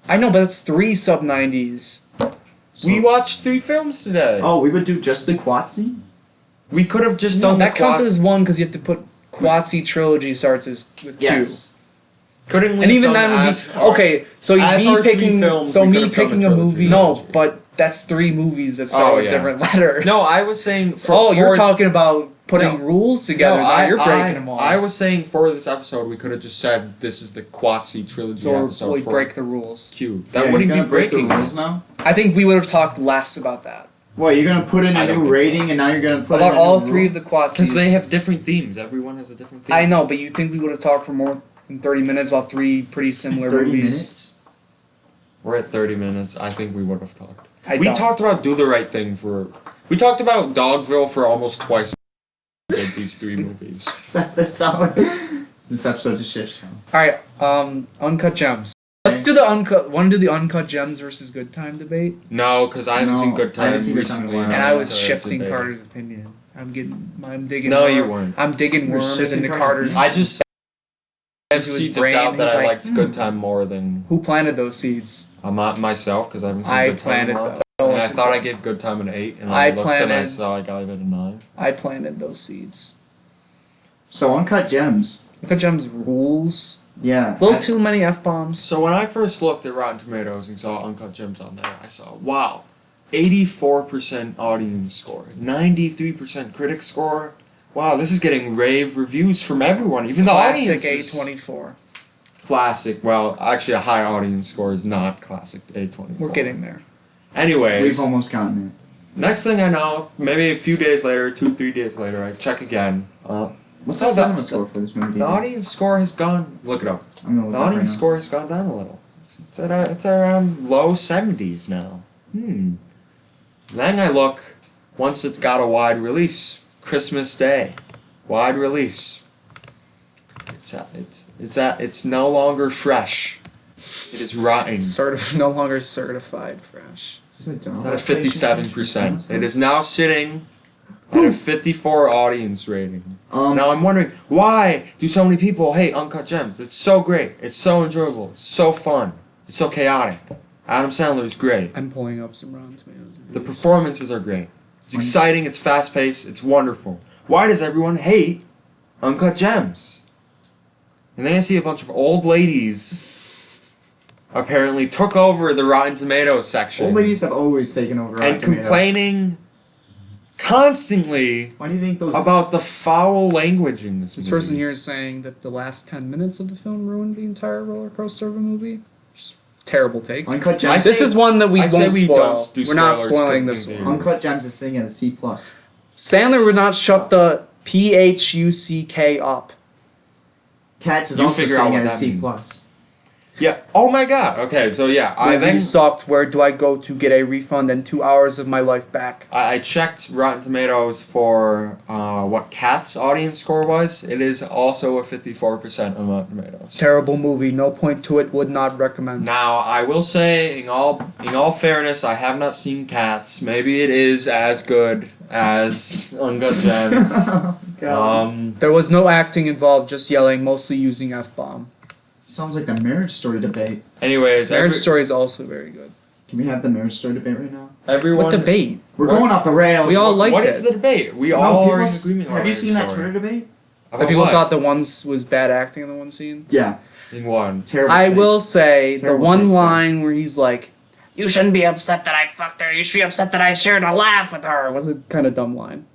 I know, but it's 3 sub 90s. We watched 3 films today. Oh, we would do just the Quatsi? We could have just No, done that the counts Quat- as one because you have to put Quatsi trilogy starts as with Q. Yes. Couldn't we And have even done that would as be our- okay. So as me our 3 picking, films, so we me could have done picking a a trilogy. movie. No, but that's 3 movies that start Oh, with yeah. different letters. No, I was saying. Oh, you're talking about putting No. rules together. now you're breaking them all. I was saying for this episode, we could have just said this is the Quatsi trilogy so episode we for break the rules. Q. Yeah, That wouldn't you're be gonna break breaking the rules now? I think we would have talked less about that. What, you're gonna put in I a don't new think so. rating and now you're gonna put About in a all new 3 rule? of the Quatsis. Because they have different themes. Everyone has a different theme. I know, but you think we would have talked for more than 30 minutes about 3 pretty similar 30 movies? minutes? We're at 30 minutes. I think we would have talked. I We don't. talked about Do the Right Thing for. We talked about Dogville for almost twice. With these 3 movies. That's how this episode's a shit show. Alright, Uncut Gems. Let's do the Uncut. Want to do the Uncut Gems versus Good Time debate? No, because I haven't No, seen Good I haven't Time seen Good Time in a recently. while. And I was to shifting debate. Carter's opinion. I'm digging. No, you worm- weren't. I'm digging You were worms shifting into Carter's Carter's. I just have into his seeds of brain. doubt that He's I like, liked Good Time more than Who planted those seeds? myself because I haven't seen I Good Time in a planted while. those. And I Listen thought to I me. gave Good Time an 8, and I I looked and I planted- saw I got it a 9. I planted those seeds. So, Uncut Gems. Uncut Gems rules. Yeah. A little too many f bombs. So when I first looked at Rotten Tomatoes and saw Uncut Gems on there, I saw, wow, 84% audience score, 93% critic score. Wow, this is getting rave reviews from everyone, even the Classic audience. A24. Classic. Well, actually, a high audience score is not classic A24. We're getting there. Anyways, We've almost gotten next thing I know, maybe a few days later, 2-3 days later, I check again. it. What's Oh, the the- cinema score for this movie? The audience score has gone. Look it up. I'm gonna look The it up audience right now. score has gone down a little. It's around low 70s now. Then I look, once it's got a wide release, Christmas Day, wide release. It's no longer fresh. It is rotting. No longer certified fresh. Is it It's at a 57%. It is now sitting at a 54 audience rating. Now I'm wondering, why do so many people hate Uncut Gems? It's so great. It's so enjoyable. It's so fun. It's so chaotic. Adam Sandler is great. I'm pulling up some Rotten Tomatoes. The performances are great. It's exciting. It's fast paced. It's wonderful. Why does everyone hate Uncut Gems? And then I see a bunch of old ladies apparently took over the Rotten Tomatoes section. Old ladies have always taken over Rotten and Tomatoes. complaining constantly Why do you think those... about the foul language in this This movie. person here is saying that the last 10 minutes of the film ruined the entire roller coaster of a movie. Just terrible take. Uncut I Gems... say- This is one that we I say won't we spoil. don't do We're not spoilers spoiling 'cause this it's in one. theaters. Uncut Gems is sitting at a C+. Sandler would not shut the PHUCK up. Cats is You also figure out sitting what at a that C+. means. Yeah. Oh my god. Okay, so yeah, I Movie then sucked. Where do I go to get a refund and 2 hours of my life back? I checked Rotten Tomatoes for what Cat's audience score was. It is also a 54% on Rotten Tomatoes. Terrible movie. No point to it. Would not recommend. Now, I will say, in all fairness, I have not seen Cats. Maybe it is as good as Uncut Gems. God. There was no acting involved. Just yelling, mostly using f bomb. Sounds like the Marriage Story debate. Anyways, Marriage Story is also very good. Can we have the marriage story debate right now? Everyone. What debate? We're What? going off the rails. We all liked What it. is the debate? We No, all are in people- agreement. on Have you Marriage seen that Story. Twitter debate? That About people what? thought the one was bad acting in the one scene. Yeah. In one. Terrible. I takes. will say the Terrible one takes, though. line where he's like, "You shouldn't be upset that I fucked her. You should be upset that I shared a laugh with her." Was a kind of dumb line.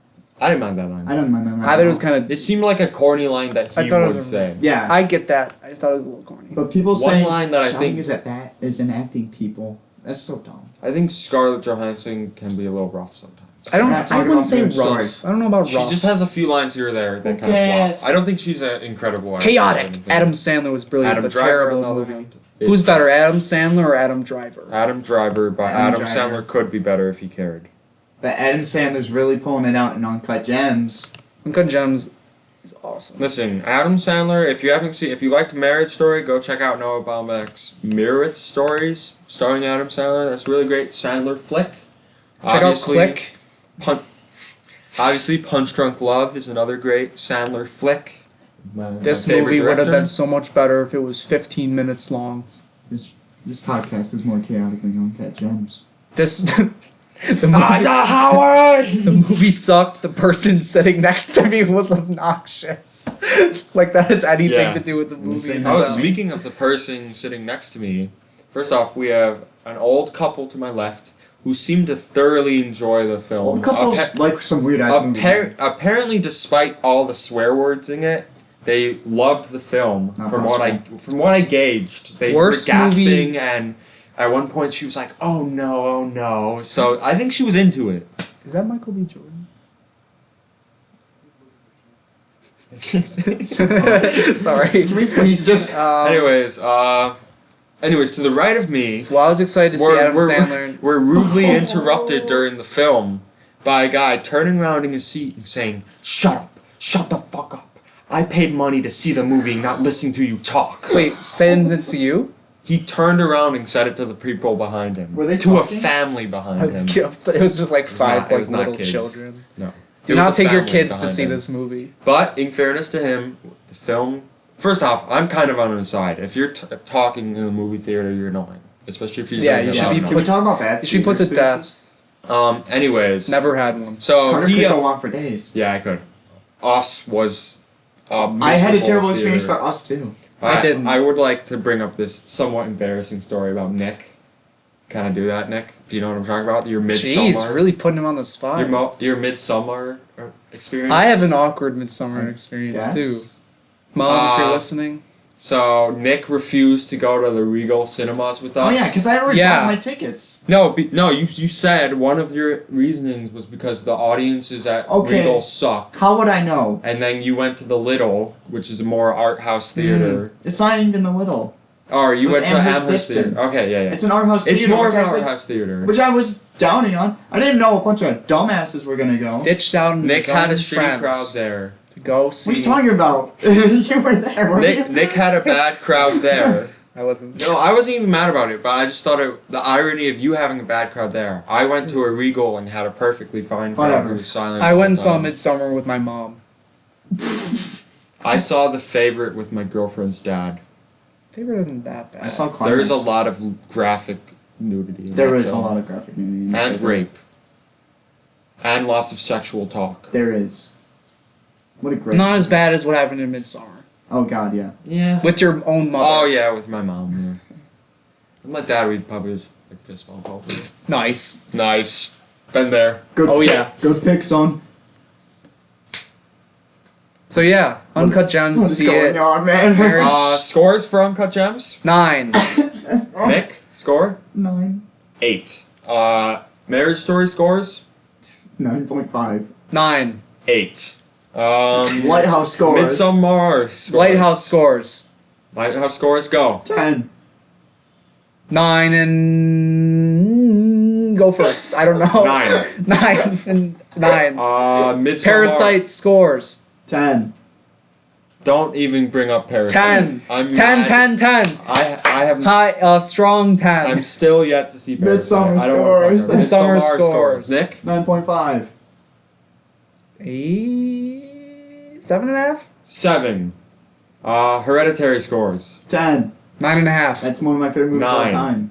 I didn't mind that line. I don't mind that. I thought it was kind of. It seemed like a corny line that I he thought it would was a- say. Yeah. I get that. I thought it was a little corny. But people One saying line that I shouting think- is an acting people. That's so dumb. I think Scarlett Johansson can be a little rough sometimes. I don't. We're not I talking wouldn't about say marriage story. rough. I don't know about She rough. just has a few lines here or there that kind Okay, of it's- flop. I don't think she's an incredible actress or Chaotic. anything. Adam Sandler was brilliant, Adam but Driver, terrible on the other movie. hand, is Who's better, Adam Sandler or Adam Driver? Adam Driver, but Adam Adam Driver. Sandler could be better if he cared. But Adam Sandler's really pulling it out in Uncut Gems. Uncut Gems is awesome. Listen, Adam Sandler, if you liked Marriage Story, go check out Noah Baumbach's Mirror Stories, starring Adam Sandler. That's a really great Sandler flick. Check out Click. Obviously, Punch Drunk Love is another great Sandler flick. This My favorite movie would have director. been so much better if it was 15 minutes long. This podcast is more chaotic than Uncut Gems. This the movie, Howard! the movie sucked. The person sitting next to me was obnoxious. Like that has anything Yeah. to do with the movie. Same Oh, So- speaking of the person sitting next to me, first off, we have an old couple to my left who seem to thoroughly enjoy the film. Old couples like some weird ass movies. Apparently, despite all the swear words in it, they loved the film. Not From what I gauged, they Worst were gasping, movie- and at one point she was like, "Oh no, oh no!" So I think she was into it. Is that Michael B. Jordan? Sorry. Can we please just? Anyways, to the right of me, Well, I was excited to see Adam Sandler. we're rudely interrupted during the film by a guy turning around in his seat and saying, "Shut up! Shut the fuck up! I paid money to see the movie, not listening to you talk." Wait, saying this to you? He turned around and said it to the people behind him. Were they to talking? a family behind him. It was just like was five not- it was not little kids. children. No. Do It was not a take your family kids to behind see him. this movie. But in fairness to him, the film. First off, I'm kind of on his side. If you're talking in the movie theater, you're annoying, especially if you're Yeah, doing you it should loud be enough. Can we talk about bad? You should be put to theater experiences? death. Anyways. Never had one. So Carter he. could go on for days. Yeah, I could. Us was. I had a miserable terrible experience theater. for us too. I didn't. I would like to bring up this somewhat embarrassing story about Nich. Can I do that, Nick? Do you know what I'm talking about? Your midsummer. Jeez, really putting him on the spot. Your midsummer experience. I have an awkward midsummer experience Yes. too. Mom, if you're Uh, listening. So Nick refused to go to the Regal cinemas with Oh us. yeah, because I already Yeah. bought my tickets. No, you said one of your reasonings was because the audiences at Okay. Regal suck, How would I know? and then you went to the Little, which is a more art house theater. It's not even the little. Or you It was went to Amherst Amherst Dixon. Theater. Okay, yeah. It's an art house theater. It's more which of an I art was- house theater. Which I was downing on. I didn't know a bunch of dumbasses were gonna go. Ditched out in Nick his had a own shitty friends crowd there. to go What see. are you talking about? You were there, weren't you? Nick had a bad crowd there. I wasn't. No, I wasn't even mad about it, but I just thought the irony of you having a bad crowd there. I went to a Regal and had a perfectly fine crowd Whatever. who was silent. I all went and the saw time. Midsummer with my mom. I saw The Favorite with my girlfriend's dad. Favorite isn't that bad. I saw There is a Climax. lot of graphic nudity. In There that is a film. lot of graphic nudity. And rape. And lots of sexual talk. There is. What a great. Not as bad as what happened in Midsummer. Oh god, yeah. Yeah. With your own mother. Oh yeah, with my mom. Yeah. With my dad, we'd probably just like fist bump over. Nice. Nice. Been there. Good. Oh, pick- yeah. Good pick, son. So yeah, Uncut Gems, What is see going it. on, man? Marriage. Scores for Uncut Gems. 9. Nick, score 9. 8. Marriage Story scores 9.5. 9. 8. Lighthouse scores. Midsummer scores. Lighthouse scores. Lighthouse scores go. 10. 9 and go first. I don't know. 9. 9 and 9. Midsummer. Parasite scores. 10. Don't even bring up Parasite. 10. I'm 10, mad. 10, 10. I haven't. High, strong 10. I'm still yet to see Parasite. Midsummer I don't wanna talk scores. about it. Midsummer Midsummer scores. Nick. 9.5. 7.5? 7. Hereditary scores. 10. 9.5. That's one of my favorite movies of all 9. time.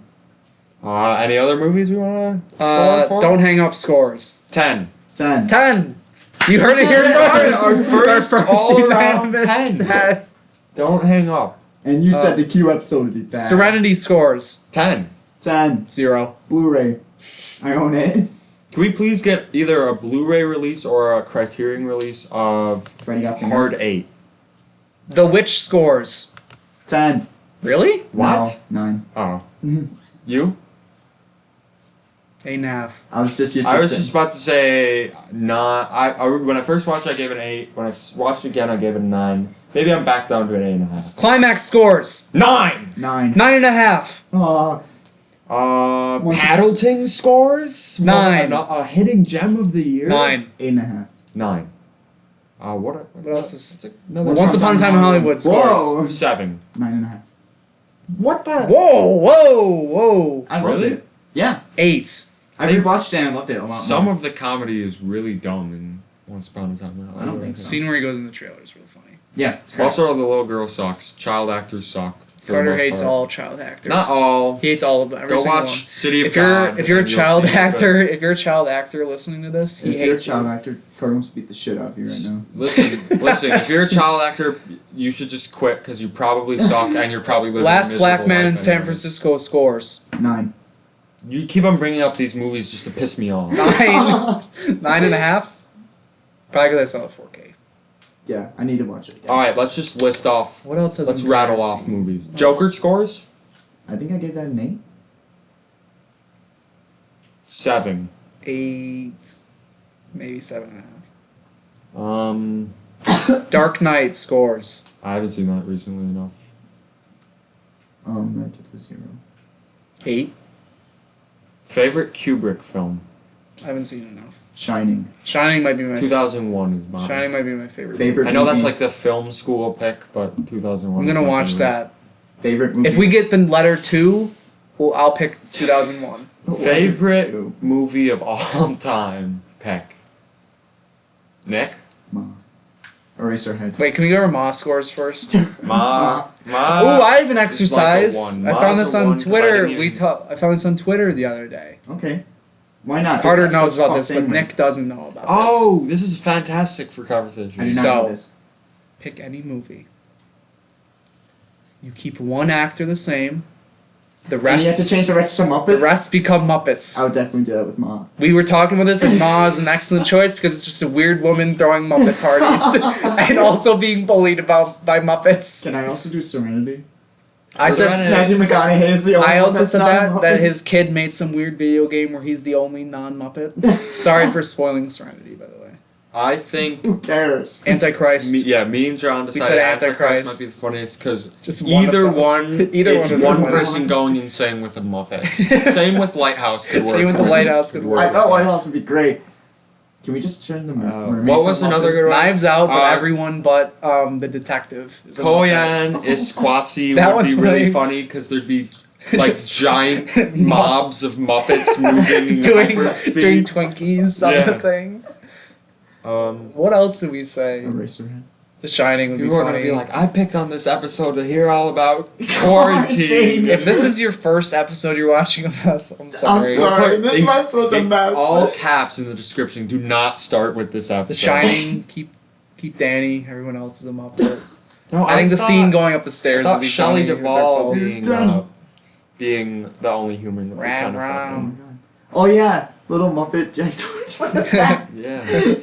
Any other movies we want to score for? Don't Hang Up scores. 10. 10. 10. You heard it here Our first. first all-around unanimous 10. Don't hang up. And you said the Q episode would be bad. Serenity scores. 10. 10. 0. Blu-ray. I own it. Can we please get either a Blu-ray release or a Criterion release of Freddy got fingered. Hard 8? The Witch scores. 10. Really? What? No, 9. Oh. You? 8.5. I was just used to I was say- just about to say 9. When I first watched it, I gave it an 8. When I watched it again, I gave it a 9. Maybe I'm back down to an 8.5. Climax scores. 9! 9. 9.5. Aw. Paddleton scores? 9. A hitting gem of the year? 9. 8.5. 9. What else is- another Once Upon a Time in Hollywood scores. Whoa. 7. 9.5. What the? Whoa. I loved Really? it. Yeah. 8. I rewatched it and loved it a lot Some more. of the comedy is really dumb in Once Upon a Time in Hollywood. I don't think so. Scene where he goes in the trailer is really funny. Yeah. Also, the little girl sucks. Child actors suck. for the Carter most hates part. all child actors. Not all. He hates all of them. Every Go single watch one. City of If you're God. if you're a and you'll child see it, but- actor, if you're a child actor listening to this, he If you're a hates child you. actor, Carter wants to beat the shit out of you right now. Listen. If you're a child actor, you should just quit because you probably suck and you're probably living a Last black miserable man in life San anyways. Francisco scores 9. You keep on bringing up these movies just to piss me off. 9. 9.5. Probably because I saw it 4K. Yeah, I need to watch it again. All right, let's just list off. What else has? Let's rattle off movies. Joker scores I think I gave that an 8. 7. 8, maybe 7.5. Um, Dark Knight scores I haven't seen that recently enough. That gets a 0. 8. Favorite Kubrick film? I haven't seen enough. Shining. Shining might be my 2001 is mine. Shining might be my favorite. Favorite I know that's movie- like the film school pick, but 2001. I'm is gonna my watch favorite. that. Favorite movie. If we get the letter 2, well, I'll pick 2001. Favorite Two. movie of all time pick. Nick? Eraserhead. Wait, can we go over Ma scores first? Ma. Oh, I have an It's like a exercise. one. I Ma's found this a on one 'cause I Twitter. didn't even- I found this on Twitter the other day. Okay. Why not? Carter This knows episode's about called this, but Families. Nick doesn't know about this. Oh, this is fantastic for conversation. I do not So- know this. Pick any movie. You keep one actor the same. The And you have to rest, change the rest to Muppets? the rest become Muppets. I would definitely do that with Ma. We were talking about this, and Ma is an excellent choice because it's just a weird woman throwing Muppet parties and also being bullied by Muppets. Can I also do Serenity? I said. Matthew McConaughey is the only I one also that's said not that Muppet. his kid made some weird video game where he's the only non-Muppet. Sorry for spoiling Serenity, by the way. I think. Who cares? Antichrist. Me and John said decided Antichrist Antichrist. might be the funniest because Just one of either them. one, Either it's one of one them. person going insane with a Muppet. Same with Lighthouse could work. Same with the Lighthouse could work. I thought Lighthouse would be great. Can we just turn the mermaids What was into another Muppet? good one? Knives Out, but Uh, everyone but the detective. Is a Muppet. Koyan is Squatsy That would be one's really really- funny because there'd be like giant mobs of Muppets moving doing hyper speed. doing Twinkies on Yeah. the thing. What else did we say? Eraserhead. The Shining would be People are funny. gonna be like, I picked on this episode to hear all about quarantine. Quarantine. if this is your first episode you're watching of us, I'm sorry. I'm sorry. Put This in- episode's a in mess. All caps in the description. Do not start with this episode. The Shining, keep Danny. Everyone else is a Muppet. No, I think the thought- scene going up the stairs I would thought be Shelley funny. Duvall They're being the only human would be Ram kind of Oh Ram. my god. Oh yeah, little Muppet Jack Torrance with the back. funny. Yeah.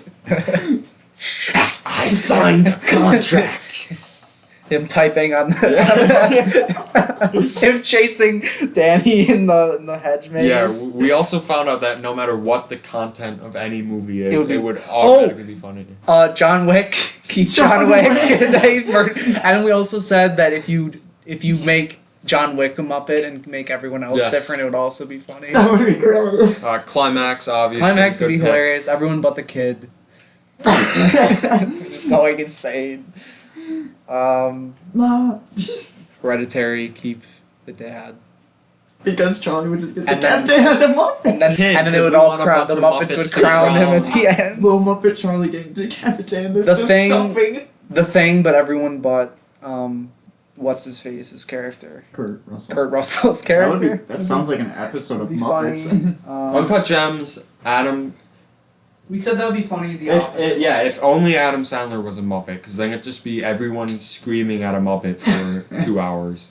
I signed a contract. Him typing on him chasing Danny in the hedge maze. Yeah, we also found out that no matter what the content of any movie is, It it would would, be- automatically be funny. John Wick, keep John Wick. And we also said that if you make John Wick a Muppet and make everyone else Yes. different, it would also be funny. That would be great. Climax, obviously. Climax would be good pick. hilarious. Everyone but the kid. Just going insane. Ma. Hereditary, keep the dad. Because Charlie would just get And then- decapitated as a Muppet. And then, Kid, and then 'cause it would we all want a crown. bunch The of Muppets Muppets would to crown him crown. at the end. Little Muppet Charlie getting decapitated. There's The just Thing- stuffing. The Thing, but everyone but what's his face's character? Kurt Russell. Kurt Russell's That, would character. be, that sounds like an episode of That'd be Muppets. funny. Uncut Gems, Adam. We said that would be funny. The If only Adam Sandler was a Muppet, because then it'd just be everyone screaming at a Muppet for 2 hours.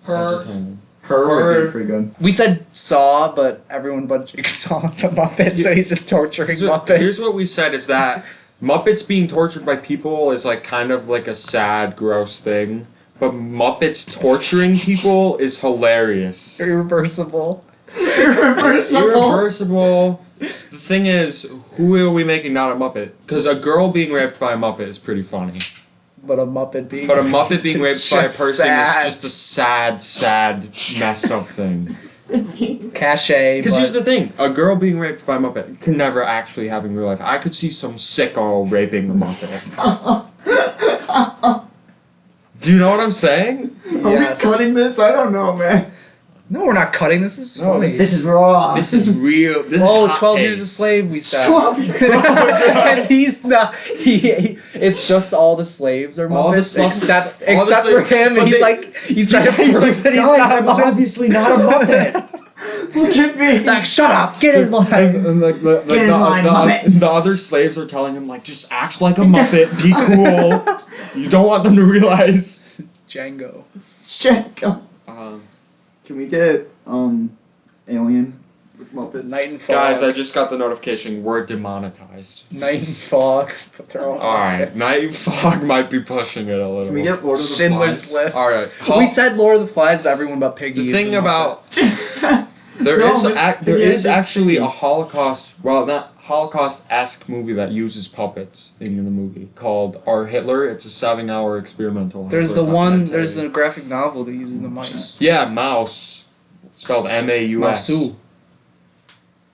Entertaining. Her would be pretty good. We said Saw, but everyone but Jigsaw was a Muppet, so he's just torturing Muppets. Here's what we said is that Muppets being tortured by people is like kind of like a sad, gross thing. But Muppets torturing people is hilarious. Irreversible. Irreversible. The thing is, who are we making not a Muppet? Because a girl being raped by a Muppet is pretty funny. But a Muppet being raped by a just person sad. is just a sad, messed up thing. Cachet. Because here's the thing, a girl being raped by a Muppet could never actually happen in real life. I could see some sicko raping a Muppet. Do you know what I'm saying? Are we cutting this? I don't know, man. No, we're not cutting. This is No, funny. This is raw. This is real. This is 12 hot Years a takes. Slave, we said. 12 years. And he's not. It's just all the slaves are All the Muppets, slaves- except all the for slaves- him, but and he's they- like, he's trying to prove that he's not a Muppet. obviously not a Muppet. Look at me. Like, shut up, get in line. And Get in line, Muppet. the other slaves are telling him like, just act like a Muppet, be cool. You don't want them to realize. Django. Check. Um, Can we get Alien with Muppets? Night and Fog. guys, I just got the notification. We're demonetized. Night and Fog. But they're all Alright, Muppets. Night and Fog might be pushing it a little. Can we get Lord of the Schindler's Flies? List. Alright. We said Lord of the Flies, but everyone but Piggy. The is thing a Muppet. about there No, is Miss there Piggy is and actually Piggy. a Holocaust, well, not Holocaust-esque movie that uses puppets in the movie called Our Hitler. It's a 7-hour experimental. There's the Hitler one. documentary. There's the graphic novel that uses the mice. Yeah, Mouse, spelled M-A-U-S. Mausu.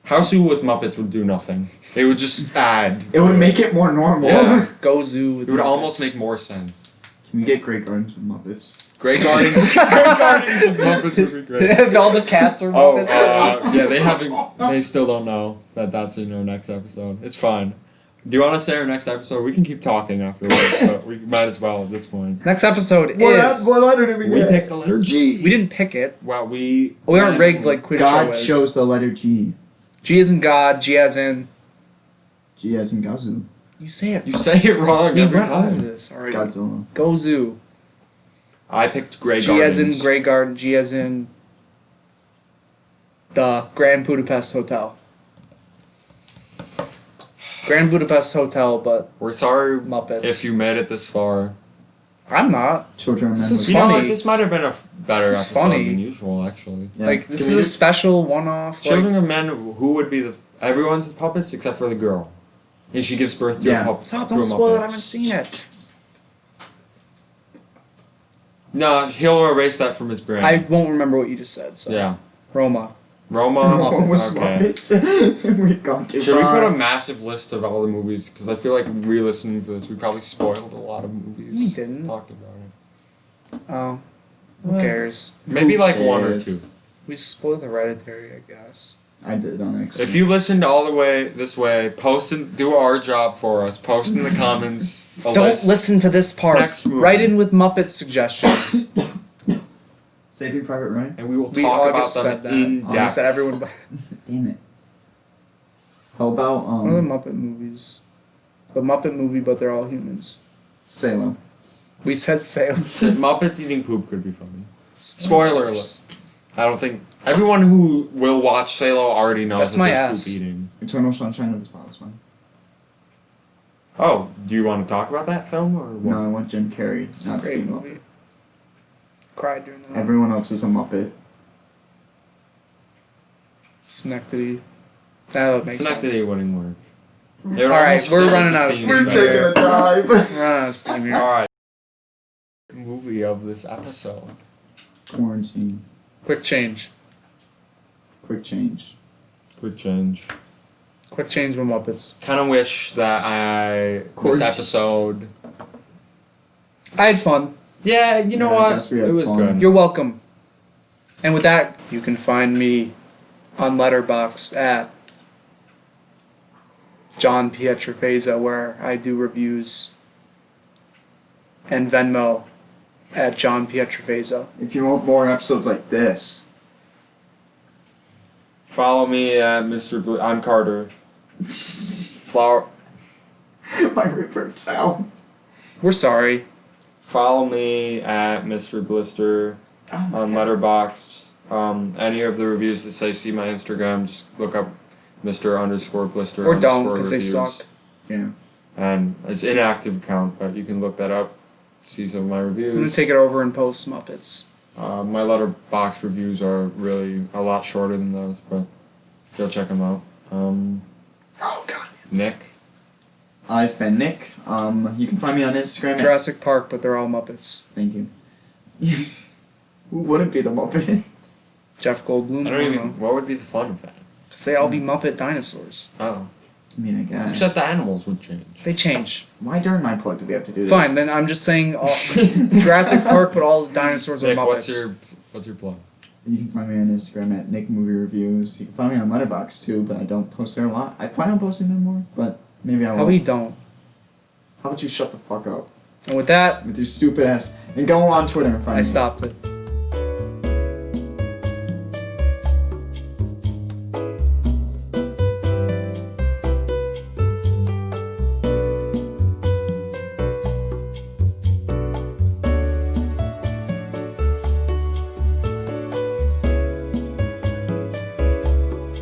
Hausu with Muppets would do nothing. It would just add. It would make it more normal. Yeah. Gozu. It would almost make more sense. Can we get Great Gardens with Muppets? Great Gardens. Great Gardens with Muppets would be great. All the cats are Oh, Muppets. yeah, they haven't. They still don't know that that's in our next episode. It's fine. Do you want to say our next episode? We can keep talking afterwards, but we might as well at this point. Next episode What is. letter did we We get? picked the letter G. We didn't pick it. Well, we aren't rigged like Quidditch God show chose is. the letter G. G as in God. G as in. G as in Gazoo. You say it. You say it wrong We every went over time. this already. Godzilla. Gozu. I picked Grey G Gardens. as in Grey Garden. G as in. The Grand Budapest Hotel. Grand Budapest Hotel, but We're sorry Muppets. if you made it this far. I'm not. Children This men is with- You know what? funny. This might have been a better This is episode funny. than usual, actually. Yeah. Like, this Can is we a just- special one-off. Children Like, of Men, who would be the... Everyone's the puppets except for the girl. And she gives birth to Yeah. a puppet. stop! to a Don't spoil it. Muppet. I haven't seen it. No, he'll erase that from his brain. I won't remember what you just said. So. Yeah. Roma. Roma. One with Okay. Muppets. We've gone too Should we far. put a massive list of all the movies? Because I feel like re-listening to this, we probably spoiled a lot of movies. We didn't. Talking about it. Oh. Who cares? Maybe like one or cares? two. We spoiled Hereditary, I guess. I did on accident. If you listened all the way this way, post and do our job for us. Post in the comments. A Don't list. listen to this part. Next movie. Write in with Muppet suggestions. Saving Private Ryan? And we will We talk about August them said that. in August depth. said everyone. Damn it. How about What are the Muppet movies? The Muppet movie, but they're all humans. Salem? We said Salo. Muppets eating poop could be funny. Spoiler alert. I don't think everyone who will watch Salo already knows That's that my there's ass. poop eating. Eternal Sunshine of the Spotless Mind. Oh, do you want to talk about that film or what? No, I want Jim Carrey. It's a Not to great be movie. Cried during that. Everyone else is a Muppet. Schenectady. That makes Schenectady sense. wouldn't work. All right, we're running out of We're steam taking here. a dive. We're running out of steam here. Alright. Movie of this episode. Quarantine. Quick change. Quick change. Quick change. Quick change with Muppets. Kind of wish that this Quarantine. episode. I had fun. Yeah, you know Yeah, I what? guess we had It was fun. good. You're welcome. And with that, you can find me on Letterboxd at John Pietrofeza, where I do reviews, and Venmo at John Pietrafesa. If you want more episodes like this, Follow me at I'm Carter. Flower. my Redford sound. We're sorry. Follow me at Mr. Blister Oh my on God. Letterboxd. Any of the reviews that say see my Instagram, just look up Mr. _Blister Or don't, underscore because they reviews. suck. Yeah. And it's inactive account, but you can look that up, see some of my reviews. I'm gonna take it over and post Muppets. My Letterboxd reviews are really a lot shorter than those, but go check them out. Oh God. Nick. I've been Nick. You can find me on Instagram. Jurassic Park, but they're all Muppets. Thank you. Who wouldn't be the Muppet? Jeff Goldblum. I don't even. What would be the fun of that? Because they all be Muppet dinosaurs. Oh. I mean, I You guess. said the animals would change. They change. Why during my plug do we have to do this? Fine, then I'm just saying all, Jurassic Park, but all the dinosaurs are Nick, Muppets. what's your plug? You can find me on Instagram at Nick Movie Reviews. You can find me on Letterboxd too, but I don't post there a lot. I plan on posting there more, but maybe I won't. How we don't. How about you shut the fuck up And with that, with your stupid ass and go on Twitter and find I me. stopped it.